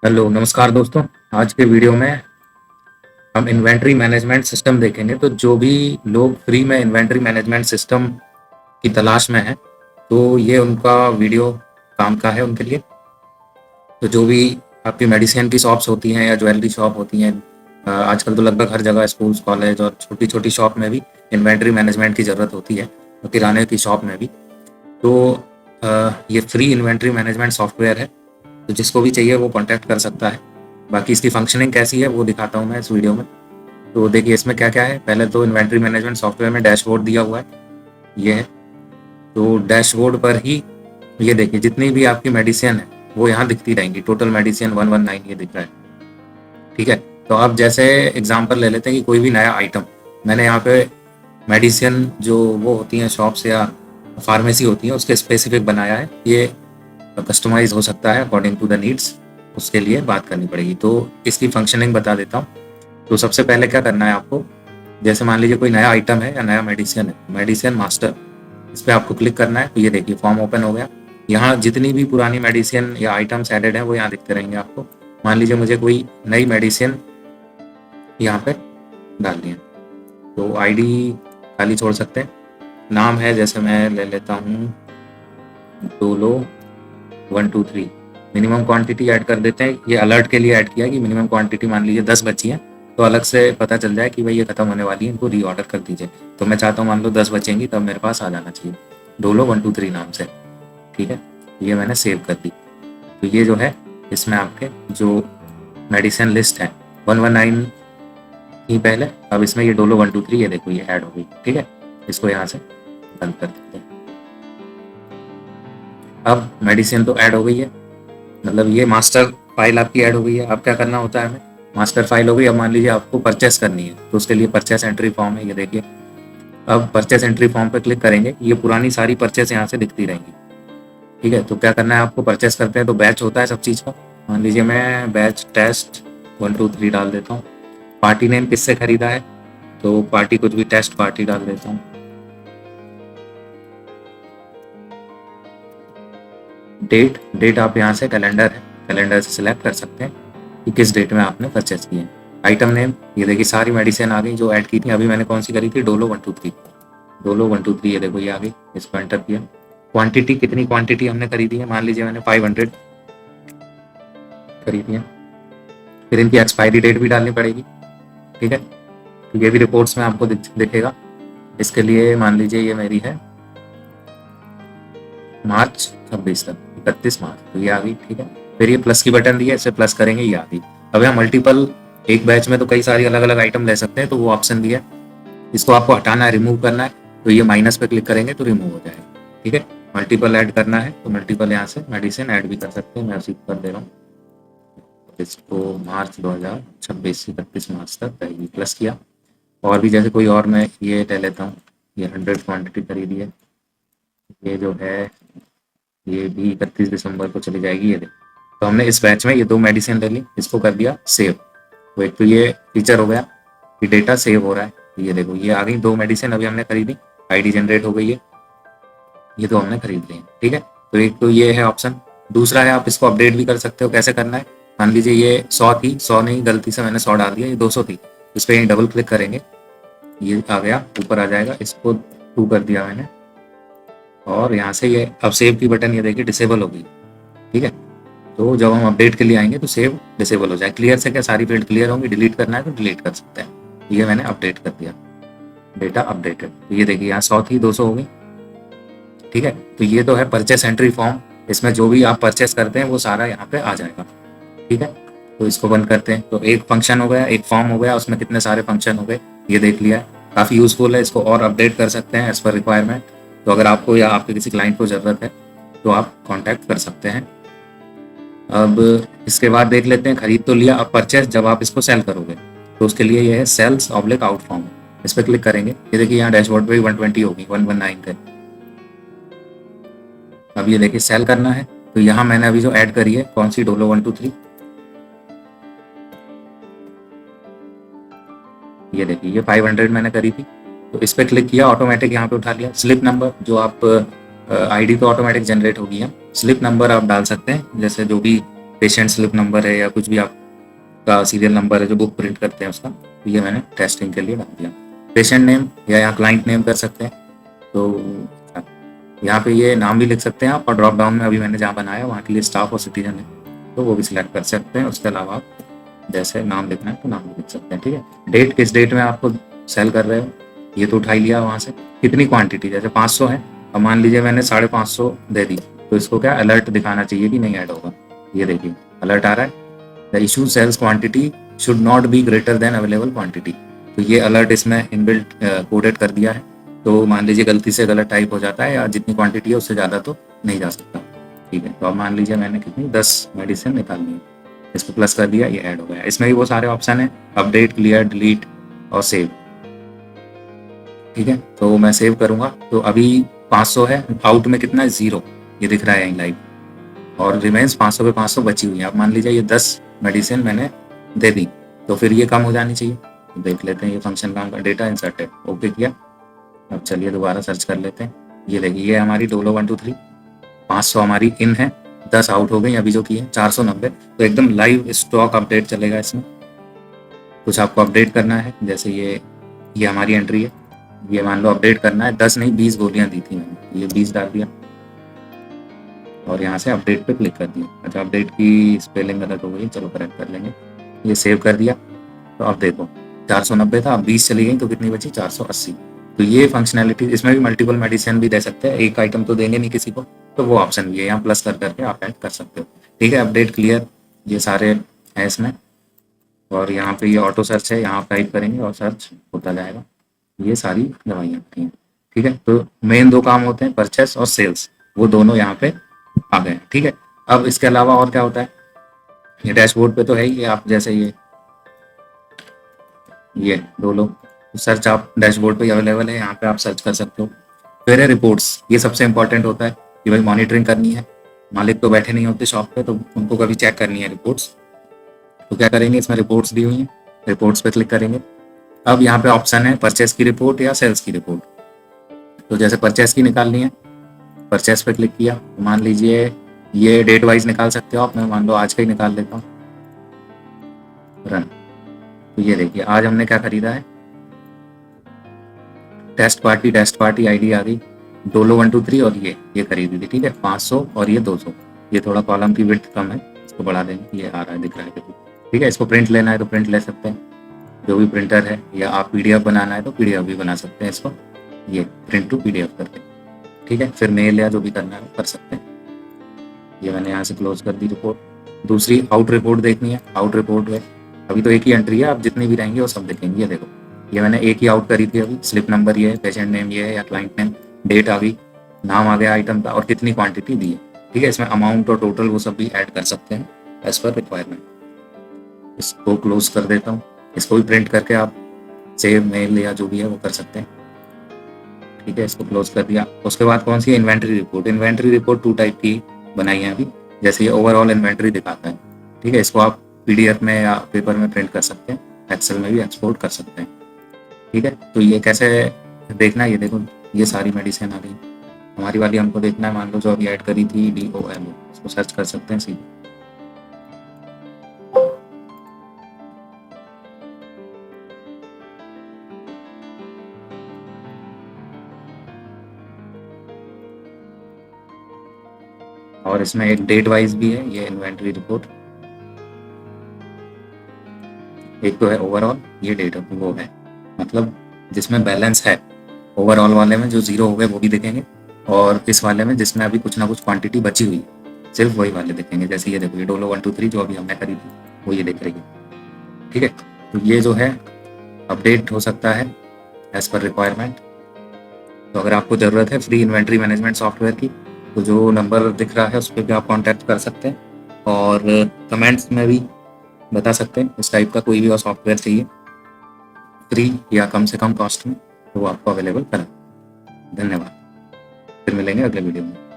Hello नमस्कार दोस्तों। आज के वीडियो में हम इन्वेंट्री मैनेजमेंट सिस्टम देखेंगे। तो जो भी लोग फ्री में इन्वेंट्री मैनेजमेंट सिस्टम की तलाश में हैं, तो ये उनका वीडियो काम का है उनके लिए। तो जो भी आपकी मेडिसिन की शॉप्स होती हैं या ज्वेलरी शॉप होती हैं, आजकल तो लगभग हर जगह स्कूल्स कॉलेज और छोटी छोटी शॉप में भी इन्वेंट्री मैनेजमेंट की ज़रूरत होती है, और किराने की शॉप में भी। तो ये फ्री इन्वेंट्री मैनेजमेंट सॉफ्टवेयर है, तो जिसको भी चाहिए वो कॉन्टैक्ट कर सकता है। बाकी इसकी फंक्शनिंग कैसी है वो दिखाता हूँ मैं इस वीडियो में। तो देखिए इसमें क्या क्या है। पहले तो इन्वेंट्री मैनेजमेंट सॉफ्टवेयर में डैशबोर्ड दिया हुआ है, ये है। तो डैशबोर्ड पर ही ये देखिए जितनी भी आपकी मेडिसिन है वो यहाँ दिखती रहेंगी। टोटल मेडिसिन 119 ये दिख रहा है, ठीक है। तो अब जैसे एग्जांपल ले लेते हैं कि कोई भी नया आइटम मैंने यहाँ पे मेडिसिन जो वो होती हैं शॉप्स या फार्मेसी होती हैं उसके स्पेसिफिक बनाया है। ये कस्टमाइज हो सकता है अकॉर्डिंग टू द नीड्स, उसके लिए बात करनी पड़ेगी। तो इसकी फंक्शनिंग बता देता हूँ। तो सबसे पहले क्या करना है आपको, जैसे मान लीजिए कोई नया आइटम है या नया मेडिसिन है, मेडिसिन मास्टर, इस पर आपको क्लिक करना है। तो ये देखिए फॉर्म ओपन हो गया। यहाँ जितनी भी पुरानी मेडिसिन या आइटम्स एडेड हैं वो यहाँ दिखते रहेंगे आपको। मान लीजिए मुझे कोई नई मेडिसिन यहाँ पे डालनी है, तो आईडी खाली छोड़ सकते हैं। नाम है जैसे मैं ले लेता हूँ डोलो 123। मिनिमम क्वांटिटी ऐड कर देते हैं। ये अलर्ट के लिए ऐड किया कि मिनिमम क्वांटिटी मान लीजिए 10 बची है, तो अलग से पता चल जाए कि भाई ये खत्म होने वाली है, इनको रीऑर्डर कर दीजिए। तो मैं चाहता हूँ मान लो 10 बचेंगी, तब मेरे पास आ जाना चाहिए डोलो 123 नाम से, ठीक है। ये मैंने सेव कर दी। तो ये जो है इसमें आपके जो मेडिसिन लिस्ट है 119 ही पहले, अब इसमें ये डोलो 123 ये देखो ये ऐड हो गई, ठीक है। इसको यहाँ से बंद कर देते हैं। अब मेडिसिन तो ऐड हो गई है, मतलब ये मास्टर फाइल आपकी ऐड हो गई है। अब क्या करना होता है हमें, मास्टर फाइल हो गई। अब मान लीजिए आपको परचेस करनी है, तो उसके लिए परचेस एंट्री फॉर्म है, ये देखिए। अब परचेस एंट्री फॉर्म पर क्लिक करेंगे, ये पुरानी सारी परचेस यहाँ से दिखती रहेंगी, ठीक है। तो क्या करना है आपको, परचेस करते हैं तो बैच होता है सब चीज़ का। मान लीजिए मैं बैच टेस्ट 123 डाल देता हूँ। पार्टी नेम किससे खरीदा है, तो पार्टी कुछ भी टेस्ट पार्टी डाल देता हूँ। डेट आप यहाँ से कैलेंडर है, कैलेंडर से सिलेक्ट कर सकते हैं कि किस डेट में आपने परचेस किए। आइटम नेम, ये देखिए सारी मेडिसिन आ गई जो ऐड की थी। अभी मैंने कौन सी करी थी, डोलो 123, डोलो 123 ये देखो ये आ गई। इसको एंटर किया। क्वांटिटी, कितनी क्वांटिटी हमने खरीदी है, मान लीजिए मैंने 500 खरीदी है। फिर इनकी एक्सपायरी डेट भी डालनी पड़ेगी, ठीक है। तो ये भी रिपोर्ट्स में आपको दिखेगा। इसके लिए मान लीजिए ये मेरी है मार्च 26 तक, 31 मार्च, तो ये आ गई, ठीक है। फिर ये प्लस की बटन दी है, इसे प्लस करेंगे, ये आ गई। अब यहाँ मल्टीपल, एक बैच में तो कई सारी अलग अलग आइटम ले सकते हैं, तो वो ऑप्शन दिया है। इसको आपको हटाना है, रिमूव करना है, तो ये माइनस पे क्लिक करेंगे तो रिमूव हो जाएगा, ठीक है। मल्टीपल ऐड करना है तो मल्टीपल यहाँ से मेडिसिन ऐड भी कर सकते हैं। मैं उसी कर दे रहा हूँ, इसको मार्च 2026 से 31 मार्च तक रहेगी, प्लस किया। और भी जैसे कोई और मैं ये ले लेता हूँ, ये 100 क्वान्टिटी खरीदी है, ये जो है ये भी 31 दिसंबर को चली जाएगी, ये देखो। तो हमने इस बैच में ये 2 मेडिसिन ले ली, इसको कर दिया सेव। तो एक तो ये फीचर हो गया कि डेटा सेव हो रहा है। ये देखो ये आ गई 2 मेडिसिन अभी हमने खरीदी, आईडी जनरेट हो गई है, ये तो हमने खरीद ली है, ठीक है। तो एक तो ये है ऑप्शन। दूसरा है आप इसको अपडेट भी कर सकते हो। कैसे करना है, मान लीजिए ये 100 थी, 100 नहीं, गलती से मैंने 100 डाल दिया, ये 200 थी। इस पर डबल क्लिक करेंगे, ये आ गया, ऊपर आ जाएगा। इसको 2 कर दिया मैंने, और यहाँ से ये अब सेव की बटन ये देखिए डिसेबल हो गई, ठीक है। तो जब हम अपडेट के लिए आएंगे तो सेव डिसेबल हो जाए। क्लियर से क्या सारी फील्ड क्लियर होंगी, डिलीट करना है तो डिलीट कर सकते हैं। ये मैंने अपडेट कर दिया, डेटा अपडेटेड। तो ये देखिए यहाँ 100 थी, 200 हो गई, ठीक है। तो ये तो है परचेस एंट्री फॉर्म, इसमें जो भी आप परचेस करते हैं वो सारा यहाँ पे आ जाएगा, ठीक है। तो इसको बंद करते हैं। तो एक फंक्शन हो गया, एक फॉर्म हो गया, उसमें कितने सारे फंक्शन हो गए ये देख लिया है। काफ़ी यूजफुल है, इसको और अपडेट कर सकते हैं एज पर रिक्वायरमेंट। तो अगर आपको या आपके किसी क्लाइंट को ज़रूरत है तो आप कॉन्टैक्ट कर सकते हैं। अब इसके बाद देख लेते हैं, खरीद तो लिया, अब परचेस जब आप इसको सेल करोगे तो उसके लिए ये है सेल्स ऑब्लिक आउट फॉर्म। इस पर क्लिक करेंगे, ये देखिए यहाँ डैशबोर्ड पे 120 होगी, 119 थे। अब ये देखिए सेल करना है, तो यहाँ मैंने अभी जो ऐड करी है कौन सी, डोलो 123, ये देखिए ये 500 मैंने करी थी। तो इस पर क्लिक किया, ऑटोमेटिक यहाँ पे उठा लिया। स्लिप नंबर जो आप आईडी तो ऑटोमेटिक जनरेट होगी है, स्लिप नंबर आप डाल सकते हैं, जैसे जो भी पेशेंट स्लिप नंबर है या कुछ भी आपका सीरियल नंबर है जो बुक प्रिंट करते हैं उसका, तो ये मैंने टेस्टिंग के लिए डाल दिया। पेशेंट नेम या यहाँ क्लाइंट नेम कर सकते हैं, तो यहाँ पे ये नाम भी लिख सकते हैं आप, और ड्रॉप डाउन में अभी मैंने जहाँ बनाया वहाँ के लिए स्टाफ और सिटीजन है, तो वो भी सिलेक्ट कर सकते हैं। उसके अलावा आप जैसे नाम लिखना है तो नाम भी लिख सकते हैं। ठीक है, डेट किस डेट में आपको सेल कर रहे हो ये तो उठा ही लिया वहाँ से। कितनी क्वांटिटी, जैसे 500 है, अब मान लीजिए मैंने 550 दे दी, तो इसको क्या अलर्ट दिखाना चाहिए कि नहीं ऐड होगा। ये देखिए अलर्ट आ रहा है, the issue sales quantity should not be greater than available quantity. तो ये अलर्ट इसमें इनबिल्ट कोडेड कर दिया है, तो मान लीजिए गलती से गलत टाइप हो जाता है या जितनी क्वांटिटी है उससे ज़्यादा तो नहीं जा सकता। ठीक है, तो अब मान लीजिए मैंने कितनी 10 मेडिसिन निकाल ली, इसको प्लस कर दिया, ये ऐड हो गया। इसमें भी वो सारे ऑप्शन है, अपडेट, क्लियर, डिलीट और सेव। ठीक है, तो मैं सेव करूँगा, तो अभी 500 है, आउट में कितना है 0, ये दिख रहा है यहीं लाइव, और रिमेन्स 500 पे 500 बची हुई है। अब मान लीजिए ये 10 मेडिसिन मैंने दे दी, तो फिर ये कम हो जानी चाहिए। तो देख लेते हैं ये फंक्शन काम का, डेटा इंसर्ट है, ओके किया। अब चलिए दोबारा सर्च कर लेते हैं। ये देखिए ये हमारी डोलो 1 2 3 500 हमारी इन है, 10 आउट हो गई अभी जो की है 490। तो एकदम लाइव स्टॉक अपडेट चलेगा इसमें। कुछ आपको अपडेट करना है, जैसे ये हमारी एंट्री है, ये मान लो अपडेट करना है, 10 नहीं 20 गोलियां दी थी मैंने, ये 20 डाल दिया और यहाँ से अपडेट पे क्लिक कर दिया। अच्छा अपडेट की स्पेलिंग गलत हो गई, चलो करेक्ट कर लेंगे। ये सेव कर दिया, तो अब देखो 490 था, अब 20 चली गई, तो कितनी बची 480। तो ये फंक्शनैलिटी, इसमें भी मल्टीपल मेडिसिन भी दे सकते हैं, एक आइटम तो देंगे नहीं किसी को, तो वो ऑप्शन भी है, यहाँ प्लस कर करके आप ऐड कर सकते हो। ठीक है, अपडेट, क्लियर, ये सारे हैं इसमें। और यहाँ पे ये ऑटो सर्च है, यहाँ टाइप करेंगे और सर्च होता जाएगा। ये सारी दवाइयाँ आती हैं। ठीक है, तो मेन 2 काम होते हैं, परचेस और सेल्स, वो दोनों यहाँ पे आ गए। ठीक है, अब इसके अलावा और क्या होता है, ये डैशबोर्ड पे तो है ही, आप जैसे ये दो लोग सर्च आप डैशबोर्ड पे अवेलेबल है, यहाँ पे आप सर्च कर सकते हो। फिर है रिपोर्ट्स, ये सबसे इंपॉर्टेंट होता है कि भाई मॉनिटरिंग करनी है, मालिक तो बैठे नहीं होते शॉप पे, तो उनको कभी चेक करनी है रिपोर्ट्स, तो क्या करेंगे, इसमें रिपोर्ट्स दी हुई हैं, रिपोर्ट्स पे क्लिक करेंगे। अब यहाँ पे ऑप्शन है परचेस की रिपोर्ट या सेल्स की रिपोर्ट, तो जैसे परचेस की निकालनी है, परचेस पे क्लिक किया, मान लीजिए ये डेट वाइज निकाल सकते हो आप, मैं मान लो आज का ही निकाल लेता हूँ, रन। तो ये देखिए आज हमने क्या खरीदा है, टेस्ट पार्टी आईडी आ गई, डोलो 1 2 3 और ये खरीदी थी। ठीक है, 500 और ये 200, ये थोड़ा कॉलम की विड्थ कम है, इसको बढ़ा देंगे, ये आ रहा है, दिख रहा है। ठीक है, इसको प्रिंट लेना है तो प्रिंट ले सकते हैं, जो भी प्रिंटर है, या आप पीडीएफ बनाना है तो पीडीएफ भी बना सकते हैं इसको, ये प्रिंट टू पीडीएफ करके। ठीक है, फिर मेल या जो भी करना है वो कर सकते हैं। ये मैंने यहाँ से क्लोज कर दी रिपोर्ट। दूसरी आउट रिपोर्ट देखनी है, आउट रिपोर्ट में अभी तो एक ही एंट्री है, आप जितनी भी रहेंगे वो सब देखेंगे। ये देखो ये मैंने एक ही आउट करी थी अभी, स्लिप नंबर ये है, पेशेंट नेम ये है या क्लाइंट नेम, डेट आ गई, नाम आ गया आइटम का, और कितनी क्वांटिटी दी है। ठीक है, इसमें अमाउंट और टोटल वो सब भी ऐड कर सकते हैं एज पर रिक्वायरमेंट। इसको क्लोज कर देता हूँ, इसको भी प्रिंट करके आप सेव मेल या जो भी है वो कर सकते हैं। ठीक है, इसको क्लोज कर दिया। उसके बाद कौन सी inventory report, inventory report 2 type की बनाई है अभी, जैसे ये ओवरऑल इन्वेंट्री दिखाता है। ठीक है, इसको आप पीडीएफ में या पेपर में प्रिंट कर सकते हैं, एक्सेल में भी एक्सपोर्ट कर सकते हैं। ठीक है, तो ये कैसे देखना है, ये देखो ये सारी मेडिसिन आ गई, हमारी वाली हमको देखना है, मान लो जो अभी ऐड करी थी DOM, इसको सर्च कर सकते हैं सीधे। और इसमें एक डेट वाइज भी है ये इन्वेंट्री रिपोर्ट, एक तो है ओवरऑल, ये डेट वो है, मतलब जिसमें बैलेंस है, ओवरऑल वाले में जो 0 हो गए वो भी दिखेंगे, और इस वाले में जिसमें अभी कुछ ना कुछ क्वांटिटी बची हुई है सिर्फ वही वाले दिखेंगे। जैसे ये देखो ये डोलो 1 2 3 जो अभी हमने खरीदी वो ये दिख रही है। ठीक है, तो ये जो है अपडेट हो सकता है एज पर रिक्वायरमेंट। तो अगर आपको ज़रूरत है फ्री इन्वेंट्री मैनेजमेंट सॉफ्टवेयर की, तो जो नंबर दिख रहा है उस पर भी आप कॉन्टैक्ट कर सकते हैं, और कमेंट्स में भी बता सकते हैं इस टाइप का कोई भी और सॉफ्टवेयर चाहिए फ्री या कम से कम कॉस्ट में, तो वो आपको अवेलेबल करें। धन्यवाद, फिर मिलेंगे अगले वीडियो में।